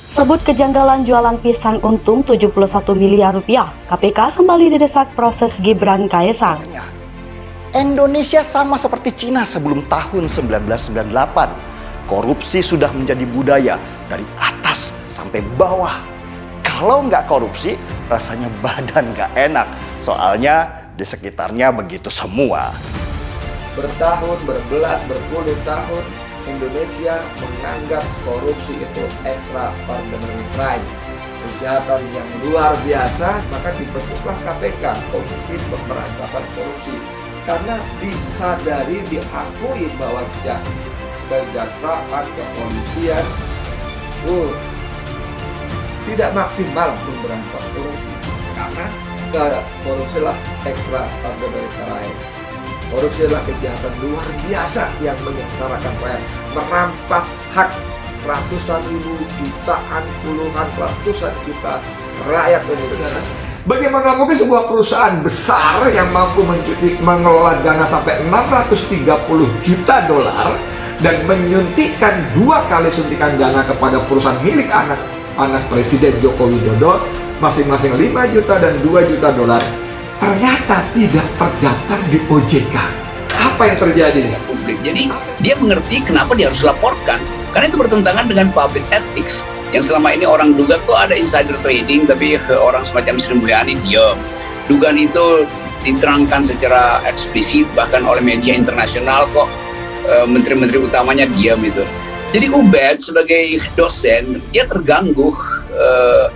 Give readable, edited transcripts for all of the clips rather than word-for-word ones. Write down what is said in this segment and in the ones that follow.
Sebut kejanggalan jualan pisang untung 71 miliar rupiah. KPK kembali didesak proses Gibran Kaesang. Indonesia sama seperti Cina sebelum tahun 1998. Korupsi sudah menjadi budaya dari atas sampai bawah. Kalau nggak korupsi, rasanya badan nggak enak. Soalnya di sekitarnya begitu semua. Bertahun, berbelas, berpuluh tahun, Indonesia menganggap korupsi itu extraordinary crime, kejahatan yang luar biasa. Maka dibentuklah KPK, Komisi Pemberantasan Korupsi, karena disadari, diakui bahwa kejaksaan, kepolisian tidak maksimal memberantas korupsi, karena korupsi adalah extraordinary crime. Korupsi adalah kejahatan luar biasa yang menyengsarakan rakyat, merampas hak ratusan ribu, jutaan, puluhan, ratusan juta rakyat Indonesia. Bagaimana mungkin sebuah perusahaan besar yang mampu mengelola dana sampai 630 juta dolar dan menyuntikkan 2 kali suntikan dana kepada perusahaan milik anak Presiden Joko Widodo, masing-masing 5 juta dan 2 juta dolar, ternyata tidak terdaftar di OJK. Apa yang terjadi? Publik. Jadi dia mengerti kenapa dia harus laporkan, karena itu bertentangan dengan public ethics yang selama ini orang duga kok ada insider trading, tapi orang semacam Sri Mulyani diam. Dugaan itu diterangkan secara eksplisit bahkan oleh media internasional, kok menteri-menteri utamanya diam itu. Jadi Ubed sebagai dosen dia terganggu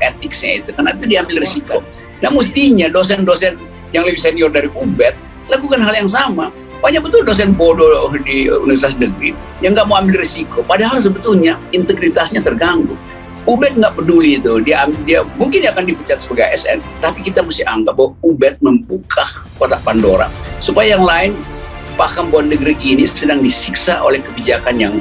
etiknya itu, karena itu diambil risiko. Nah mestinya dosen-dosen yang lebih senior dari Ubed lakukan hal yang sama. Banyak betul dosen bodoh di universitas negeri yang nggak mau ambil risiko, padahal sebetulnya integritasnya terganggu. Ubed nggak peduli itu, dia mungkin dia akan dipecat sebagai ASN, tapi kita mesti anggap bahwa Ubed membuka kotak Pandora supaya yang lain paham bahwa negeri ini sedang disiksa oleh kebijakan yang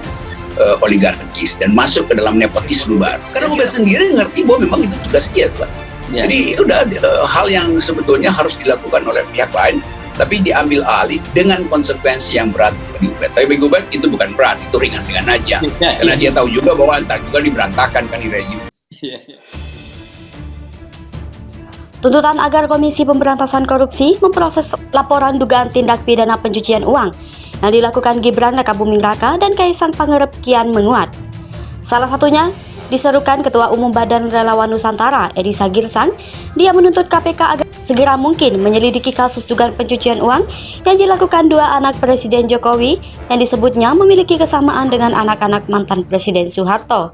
oligarkis dan masuk ke dalam nepotisme baru. Karena Ubed sendiri ngerti bahwa memang itu tugas dia, Tuan. Ya. Jadi udah hal yang sebetulnya harus dilakukan oleh pihak lain, tapi diambil alih dengan konsekuensi yang berat bagi Ubed. Tapi bagi Ubed itu bukan berat, itu ringan-ringan aja. Karena dia tahu juga bahwa ntar juga diberantakan kan di rezim. Tuntutan agar Komisi Pemberantasan Korupsi memproses laporan dugaan tindak pidana pencucian uang yang dilakukan Gibran Rakabuming Raka dan Kaesang Pangarep kian menguat. Salah satunya diserukan Ketua Umum Badan Relawan Nusantara, Edi Sagirsang. Dia menuntut KPK agar segera mungkin menyelidiki kasus dugaan pencucian uang yang dilakukan 2 anak Presiden Jokowi yang disebutnya memiliki kesamaan dengan anak-anak mantan Presiden Soeharto.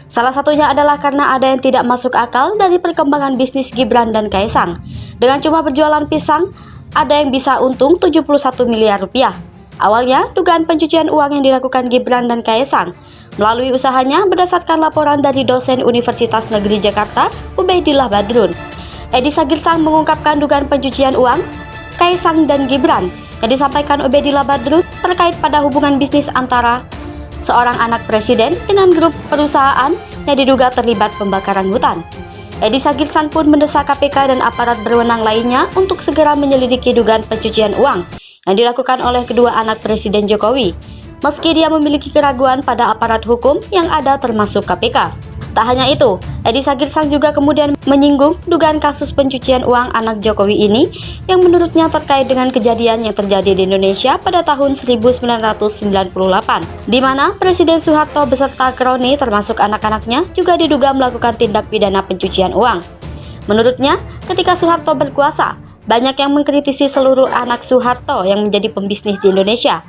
Salah satunya adalah karena ada yang tidak masuk akal dari perkembangan bisnis Gibran dan Kaesang. Dengan cuma berjualan pisang, ada yang bisa untung 71 miliar rupiah. Awalnya, dugaan pencucian uang yang dilakukan Gibran dan Kaesang melalui usahanya berdasarkan laporan dari dosen Universitas Negeri Jakarta, Ubaidillah Badrun. Edi Sagirsang mengungkapkan dugaan pencucian uang Kaesang dan Gibran yang disampaikan Ubaidillah Badrun terkait pada hubungan bisnis antara seorang anak presiden dengan grup perusahaan yang diduga terlibat pembakaran hutan. Edi Sagirsang pun mendesak KPK dan aparat berwenang lainnya untuk segera menyelidiki dugaan pencucian uang yang dilakukan oleh kedua anak Presiden Jokowi, meski dia memiliki keraguan pada aparat hukum yang ada termasuk KPK. Tak hanya itu, Edi Sagirsang juga kemudian menyinggung dugaan kasus pencucian uang anak Jokowi ini yang menurutnya terkait dengan kejadian yang terjadi di Indonesia pada tahun 1998, di mana Presiden Soeharto beserta kroni termasuk anak-anaknya juga diduga melakukan tindak pidana pencucian uang. Menurutnya, ketika Soeharto berkuasa, banyak yang mengkritisi seluruh anak Soeharto yang menjadi pembisnis di Indonesia.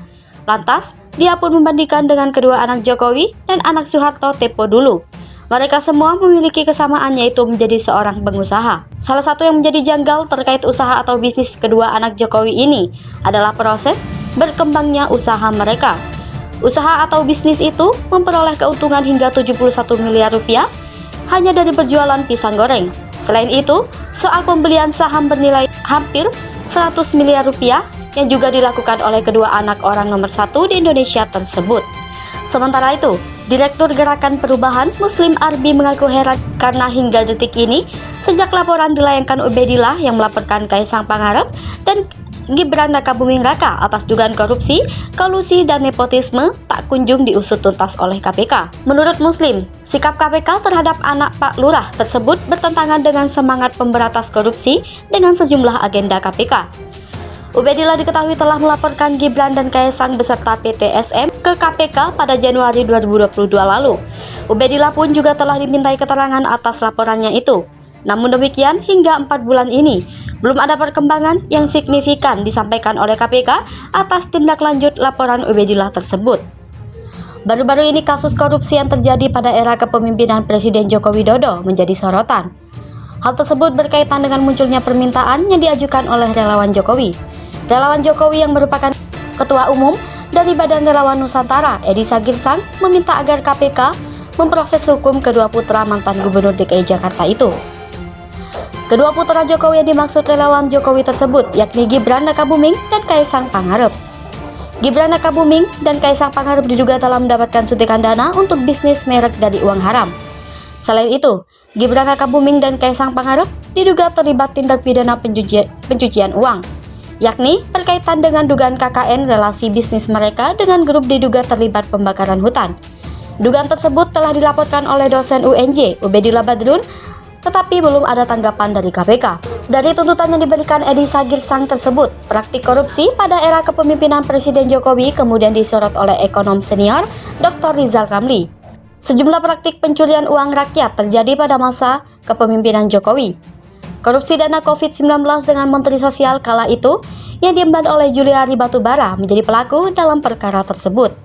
Lantas, dia pun membandingkan dengan kedua anak Jokowi dan anak Soeharto tempo dulu. Mereka semua memiliki kesamaan, yaitu menjadi seorang pengusaha. Salah satu yang menjadi janggal terkait usaha atau bisnis kedua anak Jokowi ini adalah proses berkembangnya usaha mereka. Usaha atau bisnis itu memperoleh keuntungan hingga 71 miliar rupiah hanya dari berjualan pisang goreng. Selain itu, soal pembelian saham bernilai hampir 100 miliar rupiah yang juga dilakukan oleh kedua anak orang nomor 1 di Indonesia tersebut. Sementara itu, Direktur Gerakan Perubahan Muslim Arbi mengaku heran karena hingga detik ini, sejak laporan dilayangkan Ubaidillah yang melaporkan Kaesang Pangarep dan Gibran Rakabuming Raka atas dugaan korupsi, kolusi, dan nepotisme tak kunjung diusut tuntas oleh KPK. Menurut Muslim, sikap KPK terhadap anak Pak Lurah tersebut bertentangan dengan semangat pemberantas korupsi dengan sejumlah agenda KPK. Ubedillah diketahui telah melaporkan Gibran dan Kaesang beserta PTSM ke KPK pada Januari 2022 lalu. Ubedillah pun juga telah dimintai keterangan atas laporannya itu. Namun demikian, hingga 4 bulan ini, belum ada perkembangan yang signifikan disampaikan oleh KPK atas tindak lanjut laporan Ubedillah tersebut. Baru-baru ini kasus korupsi yang terjadi pada era kepemimpinan Presiden Joko Widodo menjadi sorotan. Hal tersebut berkaitan dengan munculnya permintaan yang diajukan oleh relawan Jokowi. Relawan Jokowi yang merupakan Ketua Umum dari Badan Relawan Nusantara, Edi Sagirsang, meminta agar KPK memproses hukum kedua putra mantan Gubernur DKI Jakarta itu. Kedua putra Jokowi yang dimaksud relawan Jokowi tersebut yakni Gibran Rakabuming dan Kaesang Pangarep. Gibran Rakabuming dan Kaesang Pangarep diduga telah mendapatkan suntikan dana untuk bisnis merek dari uang haram. Selain itu, Gibran Rakabuming dan Kaesang Pangarep diduga terlibat tindak pidana pencucian uang, yakni berkaitan dengan dugaan KKN relasi bisnis mereka dengan grup diduga terlibat pembakaran hutan. Dugaan tersebut telah dilaporkan oleh dosen UNJ, Ubedillah Badrun, tetapi belum ada tanggapan dari KPK. Dari tuntutan yang diberikan Edi Sagirsang tersebut, praktik korupsi pada era kepemimpinan Presiden Jokowi kemudian disorot oleh ekonom senior Dr. Rizal Ramli. Sejumlah praktik pencurian uang rakyat terjadi pada masa kepemimpinan Jokowi. Korupsi dana COVID-19 dengan Menteri Sosial kala itu yang diemban oleh Juliari Batubara menjadi pelaku dalam perkara tersebut.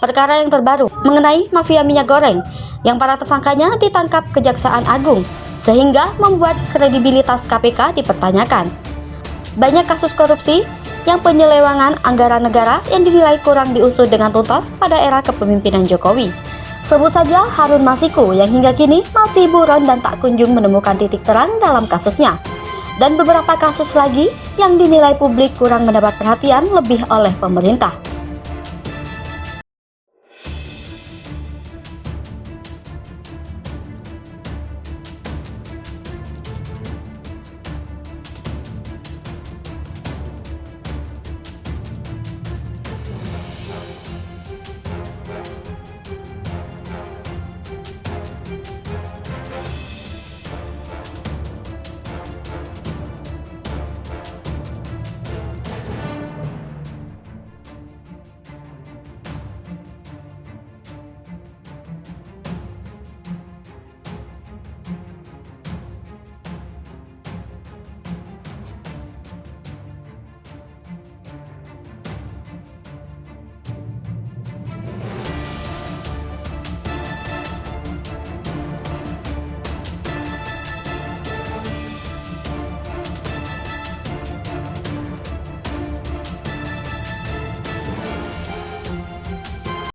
Perkara yang terbaru mengenai mafia minyak goreng yang para tersangkanya ditangkap Kejaksaan Agung sehingga membuat kredibilitas KPK dipertanyakan. Banyak kasus korupsi yang penyelewengan anggaran negara yang dinilai kurang diusut dengan tuntas pada era kepemimpinan Jokowi. Sebut saja Harun Masiku yang hingga kini masih buron dan tak kunjung menemukan titik terang dalam kasusnya. Dan beberapa kasus lagi yang dinilai publik kurang mendapat perhatian lebih oleh pemerintah.